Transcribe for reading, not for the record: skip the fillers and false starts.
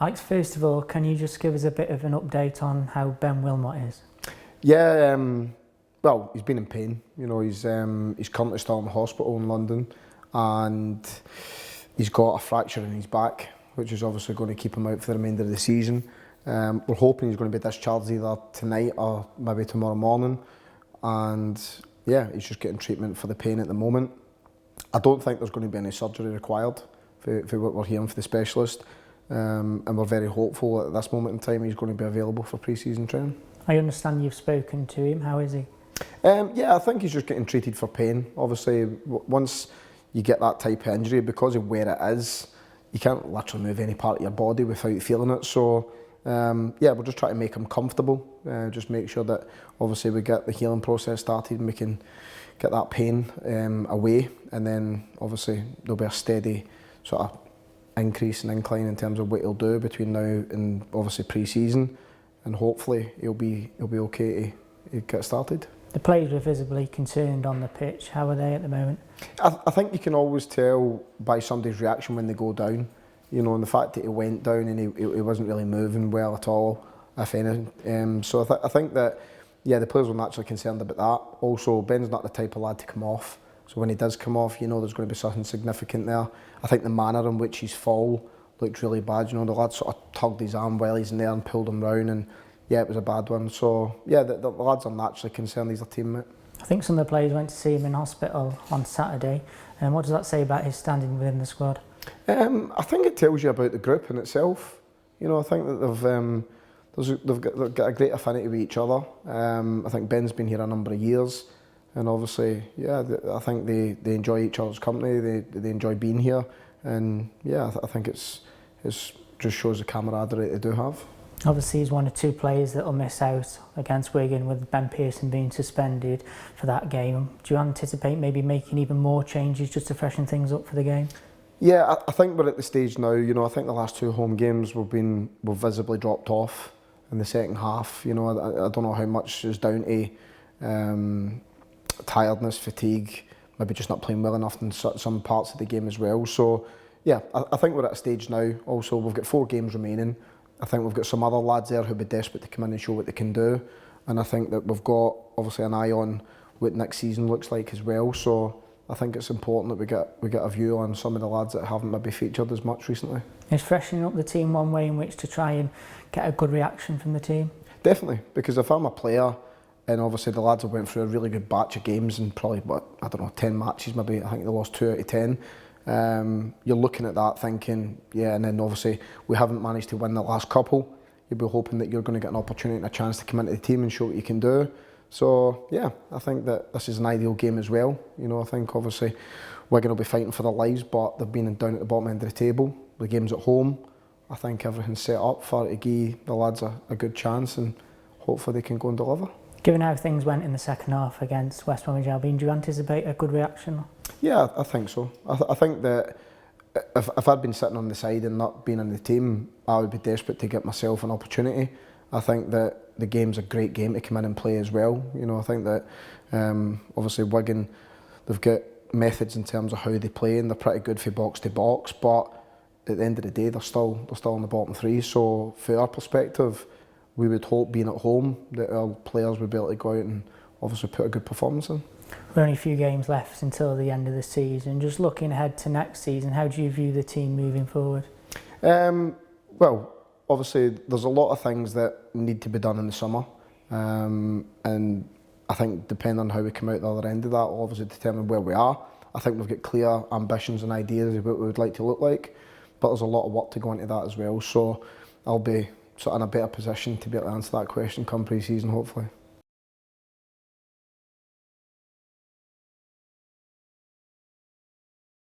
Alex, first of all, can you just give us a bit of an update on how Ben Wilmot is? Yeah, well, he's been in pain. You know, he's currently still in the hospital in London, and he's got a fracture in his back, which is obviously going to keep him out for the remainder of the season. We're hoping he's going to be discharged either tonight or maybe tomorrow morning, and yeah, he's just getting treatment for the pain at the moment. I don't think there's going to be any surgery required for what we're hearing for the specialist, and we're very hopeful that at this moment in time he's going to be available for pre-season training. I understand you've spoken to him. How is he? Yeah, I think he's just getting treated for pain. Obviously, once you get that type of injury, because of where it is, you can't literally move any part of your body without feeling it. So, yeah, we're just trying to make him comfortable. Just make sure that obviously we get the healing process started and we can get that pain away. And then obviously there'll be a steady sort of increase and incline in terms of what he'll do between now and obviously pre-season. And hopefully he'll be okay to get started. The players were visibly concerned on the pitch. How are they at the moment? I think you can always tell by somebody's reaction when they go down. You know, and the fact that he went down and he wasn't really moving well at all, if anything. So I think that, yeah, the players were naturally concerned about that. Also, Ben's not the type of lad to come off. So when he does come off, you know there's going to be something significant there. I think the manner in which his fall looked really bad. You know, the lad sort of tugged his arm while he's in there and pulled him round, and yeah, it was a bad one. So yeah, the lads are naturally concerned he's their teammate. I think some of the players went to see him in hospital on Saturday. And what does that say about his standing within the squad? I think it tells you about the group in itself. You know, I think that they've got a great affinity with each other. I think Ben's been here a number of years, and obviously, yeah, I think they enjoy each other's company. They enjoy being here, and yeah, I think it's just shows the camaraderie they do have. Obviously, he's one of two players that will miss out against Wigan, with Ben Pearson being suspended for that game. Do you anticipate maybe making even more changes just to freshen things up for the game? Yeah, I think we're at the stage now. You know, I think the last two home games we've visibly dropped off in the second half. You know, I don't know how much is down to tiredness, fatigue, maybe just not playing well enough in some parts of the game as well. So, yeah, I think we're at a stage now. Also, we've got 4 games remaining. I think we've got some other lads there who'll be desperate to come in and show what they can do. And I think that we've got, obviously, an eye on what next season looks like as well. So I think it's important that we get a view on some of the lads that haven't maybe featured as much recently. Is freshening up the team one way in which to try and get a good reaction from the team? Definitely, because if I'm a player, and obviously the lads have went through a really good batch of games and probably, 10 matches maybe, I think they lost 2 out of 10. You're looking at that thinking, yeah, and then obviously we haven't managed to win the last couple. You'll be hoping that you're going to get an opportunity and a chance to come into the team and show what you can do. So yeah, I think that this is an ideal game as well. You know, I think obviously Wigan will be fighting for their lives, but they've been down at the bottom end of the table. The game's at home. I think everything's set up for to give the lads a good chance, and hopefully they can go and deliver. Given how things went in the second half against West Bromwich Albion, do you anticipate a good reaction? Yeah, I think so. I think that if I'd been sitting on the side and not been in the team, I would be desperate to get myself an opportunity. I think that the game's a great game to come in and play as well. You know, I think that obviously Wigan, they've got methods in terms of how they play, and they're pretty good for box to box. But at the end of the day, they're still in the bottom 3. So, from our perspective, we would hope, being at home, that our players would be able to go out and obviously put a good performance in. We're only a few games left until the end of the season. Just looking ahead to next season, how do you view the team moving forward? Well, obviously there's a lot of things that need to be done in the summer, and I think depending on how we come out the other end of that will obviously determine where we are. I think we've got clear ambitions and ideas of what we would like to look like, but there's a lot of work to go into that as well. So I'll be sort of in a better position to be able to answer that question come pre-season, hopefully.